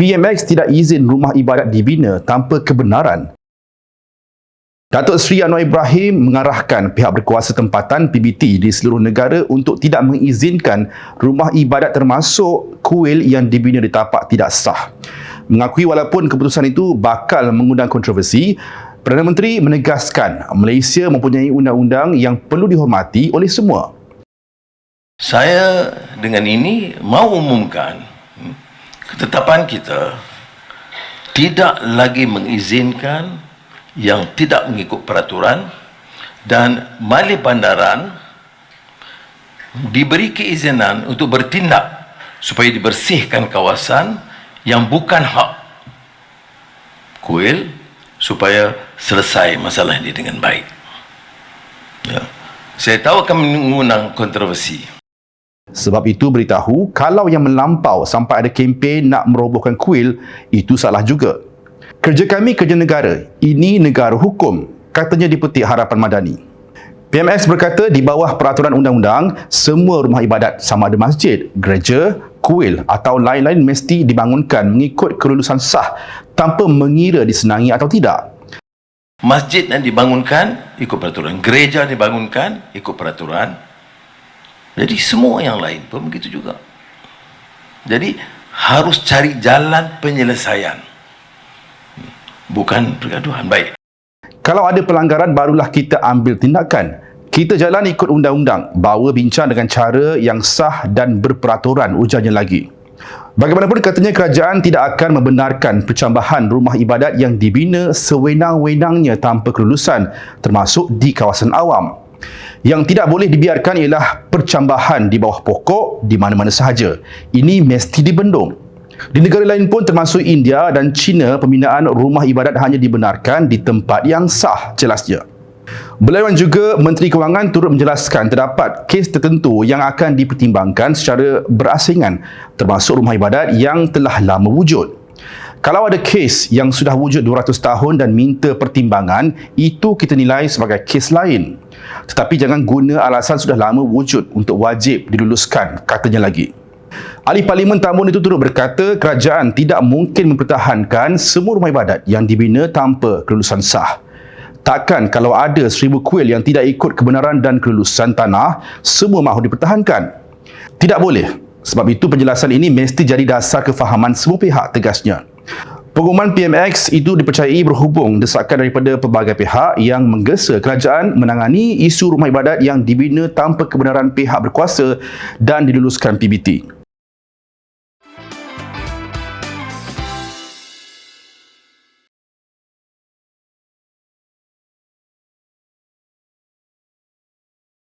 PMX tidak izin rumah ibadat dibina tanpa kebenaran. Datuk Seri Anwar Ibrahim mengarahkan pihak berkuasa tempatan PBT di seluruh negara untuk tidak mengizinkan rumah ibadat termasuk kuil yang dibina di tapak tidak sah. Mengakui walaupun keputusan itu bakal mengundang kontroversi, Perdana Menteri menegaskan Malaysia mempunyai undang-undang yang perlu dihormati oleh semua. Saya dengan ini mahu umumkan ketetapan kita tidak lagi mengizinkan yang tidak mengikut peraturan, dan Mali Bandaran diberi keizinan untuk bertindak supaya dibersihkan kawasan yang bukan hak kuil supaya selesai masalah ini dengan baik. Ya. Saya tahu akan mengundang kontroversi. Sebab itu beritahu kalau yang melampau sampai ada kempen nak merobohkan kuil, itu salah juga. Kerja kami kerja negara, ini negara hukum, katanya di Petik Harapan Madani. PMX berkata di bawah peraturan undang-undang, semua rumah ibadat sama ada masjid, gereja, kuil atau lain-lain mesti dibangunkan mengikut kelulusan sah tanpa mengira disenangi atau tidak. Masjid yang dibangunkan ikut peraturan, gereja dibangunkan ikut peraturan. Jadi semua yang lain pun begitu juga. Jadi harus cari jalan penyelesaian, bukan pergaduhan. Baik. Kalau ada pelanggaran barulah kita ambil tindakan. Kita jalan ikut undang-undang, bawa bincang dengan cara yang sah dan berperaturan, ujarnya lagi. Bagaimanapun katanya kerajaan tidak akan membenarkan percambahan rumah ibadat yang dibina sewenang-wenangnya tanpa kelulusan, termasuk di kawasan awam. Yang tidak boleh dibiarkan ialah percambahan di bawah pokok di mana-mana sahaja. Ini mesti dibendung. Di negara lain pun termasuk India dan China, pembinaan rumah ibadat hanya dibenarkan di tempat yang sah, jelasnya. Belawan juga Menteri Kewangan turut menjelaskan terdapat kes tertentu yang akan dipertimbangkan secara berasingan, termasuk rumah ibadat yang telah lama wujud. Kalau ada kes yang sudah wujud 200 tahun dan minta pertimbangan, itu kita nilai sebagai kes lain. Tetapi jangan guna alasan sudah lama wujud untuk wajib diluluskan, katanya lagi. Ahli Parlimen Tambun itu turut berkata kerajaan tidak mungkin mempertahankan semua rumah ibadat yang dibina tanpa kelulusan sah. Takkan kalau ada 1000 kuil yang tidak ikut kebenaran dan kelulusan tanah, semua mahu dipertahankan? Tidak boleh. Sebab itu penjelasan ini mesti jadi dasar kefahaman semua pihak, tegasnya. Pengumuman PMX itu dipercayai berhubung desakan daripada pelbagai pihak yang menggesa kerajaan menangani isu rumah ibadat yang dibina tanpa kebenaran pihak berkuasa dan diluluskan PBT.